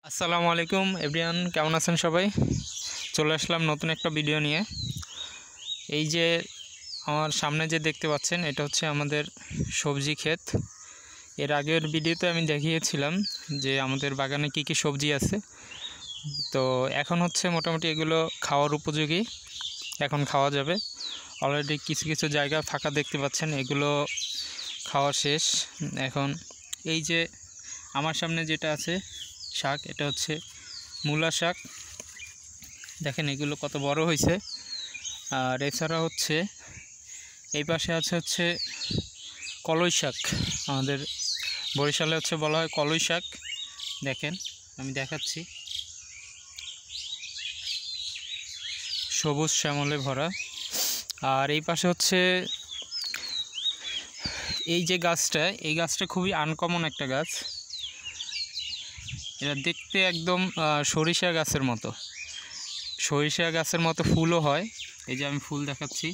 আসসালামু আলাইকুম এভরিওয়ান, কেমন আছেন সবাই? চলে আসলাম নতুন একটা ভিডিও নিয়ে। এই যে আমার সামনে যে দেখতে পাচ্ছেন, এটা হচ্ছে আমাদের সবজি ক্ষেত। এর আগের ভিডিওতে আমি দেখিয়েছিলাম যে আমাদের বাগানে কি কি সবজি আছে। তো এখন হচ্ছে মোটামুটি এগুলো খাওয়ার উপযোগী, এখন খাওয়া যাবে। অলরেডি কিছু কিছু জায়গা ফাঁকা দেখতে পাচ্ছেন, এগুলো খাওয়া শেষ এখন। এই যে আমার সামনে যেটা আছে শাক, এটা হচ্ছে মূলা শাক। দেখেন এগুলো কত বড় হয়েছে। আর এছাড়া হচ্ছে এই পাশে হচ্ছে কলই শাক। আমাদের বরিশালে হচ্ছে বলা হয় কলই শাক। দেখেন আমি দেখাচ্ছি, সবুজ শ্যামলে ভরা। আর এই পাশে হচ্ছে এই যে গাছটা, এই গাছটা খুবই আনকমন একটা গাছ। এটা দেখতে একদম সরিষা গাছের মতো, সরিষা গাছের মতো ফুলও হয়। এই যে আমি ফুল দেখাচ্ছি,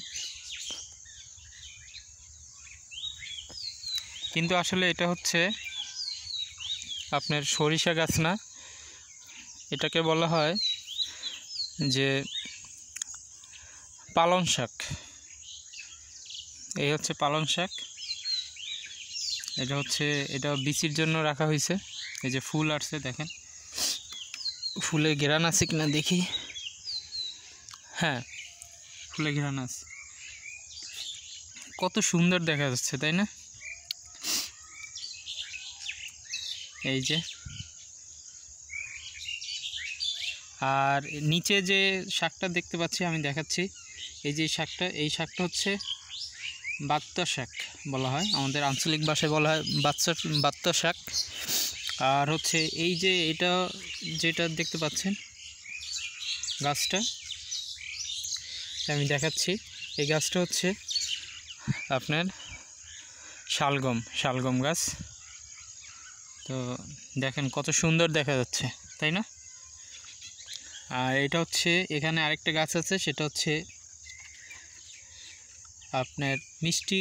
কিন্তু আসলে এটা হচ্ছে আপনার সরিষা গাছ না, এটাকে বলা হয় যে পালং শাক। এই হচ্ছে পালং শাক। এটা বিচির জন্য রাখা হয়েছে। এই যে ফুল আসছে, দেখেন ফুলে ঘেরান আছে কিনা দেখি। হ্যাঁ, ফুলে ঘেরান আছে। কত সুন্দর দেখা যাচ্ছে, তাই না? এই যে, আর নিচে যে শাকটা দেখতে পাচ্ছি আমি দেখাচ্ছি। এই যে শাকটা হচ্ছে বাত্তা শাক বলা হয়, আমাদের আঞ্চলিক ভাষায় বলা হয় বাত্তা শাক। আর হচ্ছে এই যে যেটা দেখতে পাচ্ছেন গাছটা, আমি দেখাচ্ছি। এই গাছটা হচ্ছে আপনার শালগম গাছ। তো দেখেন কত সুন্দর দেখা যাচ্ছে, তাই না? আর এটা হচ্ছে এখানে আরেকটা গাছ আছে, সেটা হচ্ছে আপনার মিষ্টি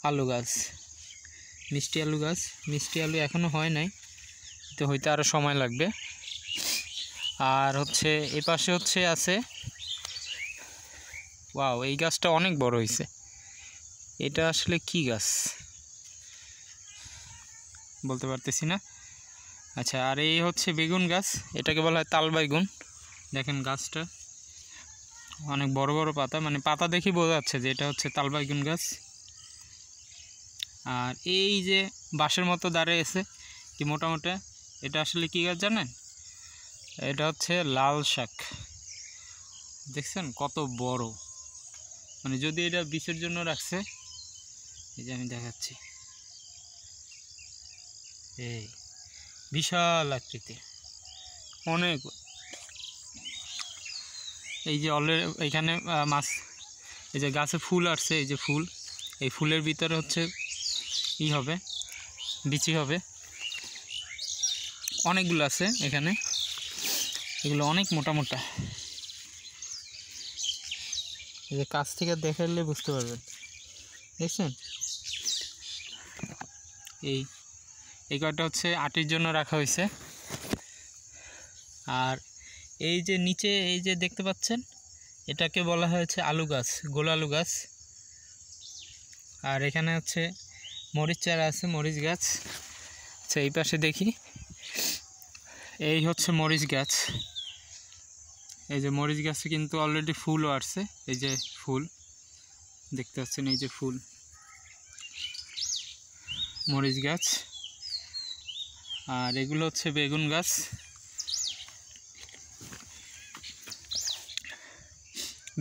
আলু গাছ। মিষ্টি আলু এখনও হয় নাই, তো হইতে আরও সময় লাগবে। আর হচ্ছে এ পাশে আছে ওয়াও, এই গাছটা অনেক বড় হয়েছে। এটা আসলে কি গাছ বলতে পারতেছি না। আচ্ছা, আর এই হচ্ছে বেগুন গাছ, এটাকে বলা হয় তাল বেগুন। দেখেন গাছটা অনেক বড় বড় পাতা, মানে পাতা দেখি বোঝা যাচ্ছে যে এটা হচ্ছে তাল বেগুন গাছ। আর এই যে বাঁশের মতো দাঁড়িয়ে আছে কি মোটামোটা, এটা আসলে কি গাছ জানেন? এটা হচ্ছে লাল শাক। দেখছেন কত বড়, মানে যদি এটা বীজের জন্য রাখছে। এই যে আমি দেখাচ্ছি, এই বিশাল আকৃতি, অনেক। এই যে এখানে মাছ, এই যে গাছে ফুল আসছে, এই যে ফুল, এই ফুলের ভিতরে হচ্ছে হবে বিচি হবে। অনেকগুলো আছে এখানে, এগুলো অনেক মোটা মোটা। এই যে কাছ থেকে দেখালে বুঝতে পারবেন, দেখছেন? এই কয়টা হচ্ছে আটির জন্য রাখা হয়েছে। আর এই যে নিচে এই যে দেখতে পাচ্ছেন, এটাকে বলা হয়েছে আলু গাছ, গোল আলু গাছ। আর এখানে হচ্ছে মরিচ চারা আছে, মরিচ গাছ। আচ্ছা, এই পাশে দেখি, এই হচ্ছে মরিচ গাছ। এই যে মরিচ গাছে কিন্তু অলরেডি ফুলও আসছে। এই যে ফুল দেখতে পাচ্ছেন, এই যে ফুল, মরিচ গাছ। আর এগুলো হচ্ছে বেগুন গাছ।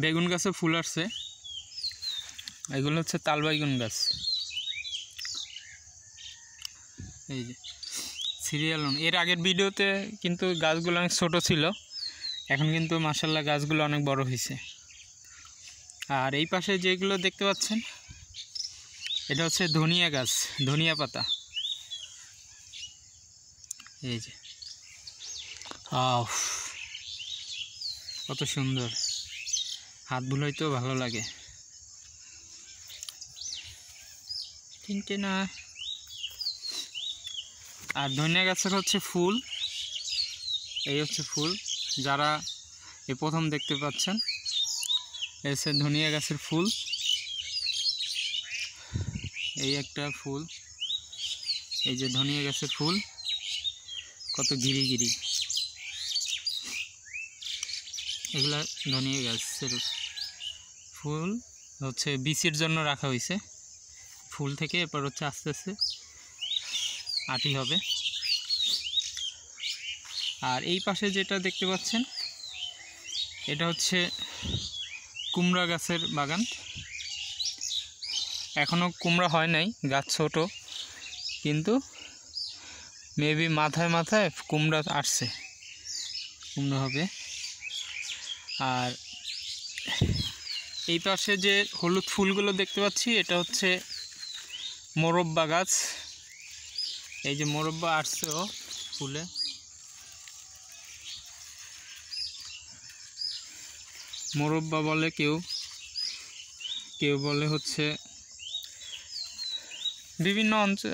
বেগুন গাছে ফুল আসছে। এগুলো হচ্ছে তাল বেগুন গাছ। এই যে সিরিয়াল, এর আগের ভিডিওতে কিন্তু গাছগুলো অনেক ছোট ছিল, এখন কিন্তু মাশাআল্লাহ গাছগুলো অনেক বড় হয়েছে। আর এই পাশে যেগুলো দেখতে পাচ্ছেন, এটা হচ্ছে ধনিয়া গাছ, ধনিয়া পাতা। এই যে কত সুন্দর, হাত বুলাইতেও ভালো লাগে। তিনটে না। আর ধনিয়া গাছের হচ্ছে ফুল, এই হচ্ছে ফুল, যারা এই প্রথম দেখতে পাচ্ছেন এই হচ্ছে ধনিয়া গাছের ফুল। এই একটা ফুল, এই যে ধনিয়া গাছের ফুল, কত গিরি গিরি, এগুলা ধনিয়া গাছের ফুল হচ্ছে বীজের জন্য রাখা হয়েছে। ফুল থেকে এরপর হচ্ছে আস্তে আস্তে আটি হবে। আর এই পাশে যেটা দেখতে পাচ্ছেন এটা হচ্ছে কুমড়া গাছের বাগান। এখনও কুমড়া হয় নাই, গাছ ছোট, কিন্তু মেবি মাথায় মাথায় কুমড়া আসছে, কুমড়া হবে। আর এই পাশে যে হলুদ ফুলগুলো দেখতে পাচ্ছি এটা হচ্ছে মোরব্বা গাছ। এই যে মোরব্বা আসছেও ফুলে, মোরব্বা বলে কেউ, কেউ বলে হচ্ছে বিভিন্ন অঞ্চল,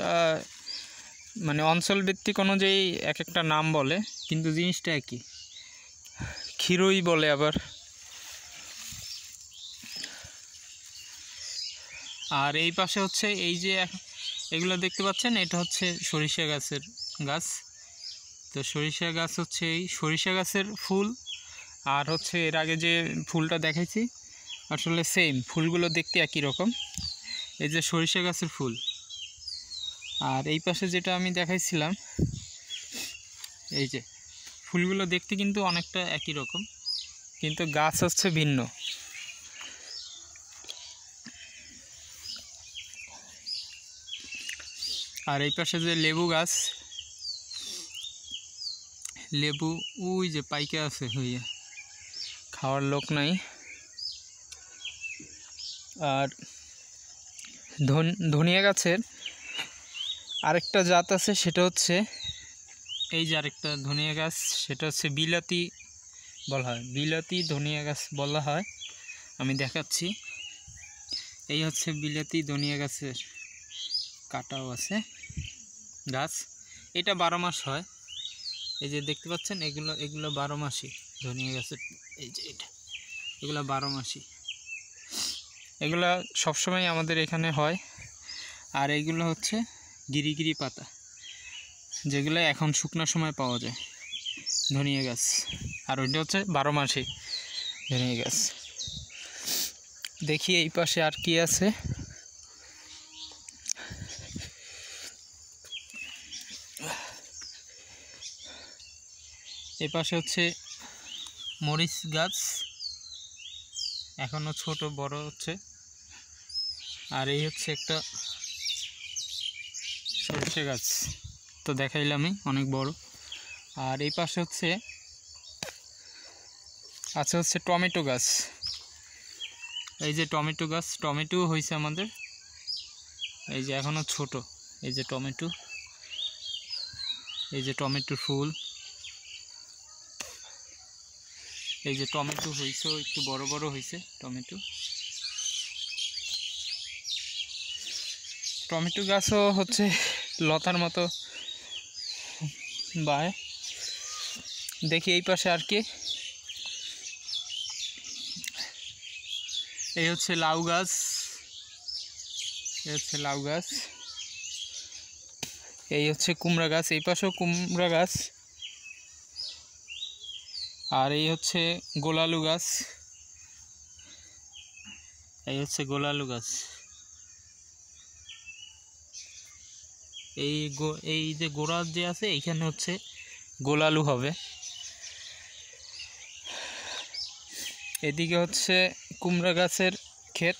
মানে অঞ্চল ভিত্তিক অনুযায়ী এক একটা নাম বলে, কিন্তু জিনিসটা একই, ক্ষীরই বলে আবার। আর এই পাশে হচ্ছে এই যে এগুলো দেখতে পাচ্ছেন এটা হচ্ছে সরিষা গাছের গাছ। তো সরিষা গাছ হচ্ছে এই সরিষা গাছের ফুল, আর হচ্ছে এর আগে যে ফুলটা দেখাইছি আসলে সেম, ফুলগুলো দেখতে একই রকম। এই যে সরিষা গাছের ফুল। আর এই পাশে যেটা আমি দেখাইছিলাম এই যে ফুলগুলো দেখতে কিন্তু অনেকটা একই রকম, কিন্তু গাছ হচ্ছে ভিন্ন। আর এই পাশে যে লেবু গাছ, লেবু ওই যে পাইকে আছে হইয়া, খাওয়ার লোক নাই। আর ধনিয়া গাছের আরেকটা জাত আছে, সেটা হচ্ছে এই যে আরেকটা ধনিয়া গাছ, সেটা হচ্ছে বিলাতি বলা হয়, বিলাতি ধনিয়া গাছ বলা হয়। আমি দেখাচ্ছি, এই হচ্ছে বিলাতি ধনিয়া গাছের কাটাও আছে গাছ। এটা 12 মাস হয়, এই যে দেখতে পাচ্ছেন এগুলো 12 মাসই ধনিয়া গাছের। এই যে এগুলো 12 মাসই, এগুলা সবসময় আমাদের এখানে হয়। আর এইগুলো হচ্ছে গিরিগিরি পাতা, যেগুলো এখন শুকনো সময় পাওয়া যায় ধনিয়া গাছ। আর ওইটা হচ্ছে 12 মাসই ধনিয়া গাছ। দেখি এই পাশে আর কি আছে। এই পাশে হচ্ছে মরিচ গাছ, এখনো ছোট, বড় হচ্ছে। আর এই হচ্ছে একটা সরষে গাছ, তো দেখাইলামই, অনেক বড়। আর এই পাশে হচ্ছে হচ্ছে টমেটো গাছ। এই যে টমেটো গাছ, টমেটো হয়েছে আমাদের, এই যে এখনো ছোট। এই যে টমেটো, এই যে টমেটোর ফুল, এই যে টমেটো হয়েছে, একটু বড় বড় হয়েছে টমেটো। টমেটো গাছও হচ্ছে লতার মতো বায়। দেখি এই পাশে আর কি, এই হচ্ছে লাউ গাছ, এই হচ্ছে লাউ গাছ। এই হচ্ছে কুমড়া গাছ, এই পাশেও কুমড়া গাছ। আর এই হচ্ছে গোলালু গাছ, এই হচ্ছে গোলালু গাছ। এই যে গোড়া যে আছে এইখানে হচ্ছে গোলালু হবে। এদিকে হচ্ছে কুমড়া গাছের ক্ষেত।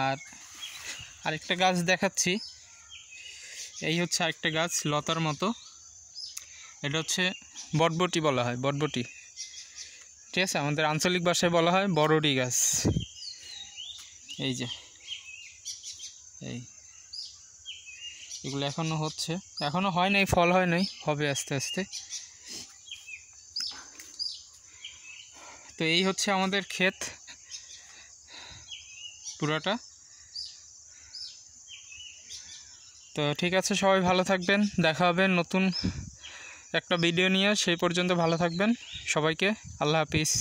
আর আরেকটা গাছ দেখাচ্ছি, এই হচ্ছে আরেকটা গাছ লতার মতো, এটা হচ্ছে বটবটি বলা হয়, বটবটি, ঠিক আছে, আমাদের আঞ্চলিক ভাষায় বলা হয় বড়ডি গাছ। এই যে এগুলো এখনো হচ্ছে, এখনো হয় নাই, ফল হয় নাই, হবে আস্তে আস্তে। তো এই হচ্ছে আমাদের ক্ষেত পুরাটা। তো ঠিক আছে, সবাই ভালো থাকবেন, দেখা হবে নতুন একটা ভিডিও নিয়ে। সেই পর্যন্ত ভালো থাকবেন সবাইকে। আল্লাহ হাফিজ।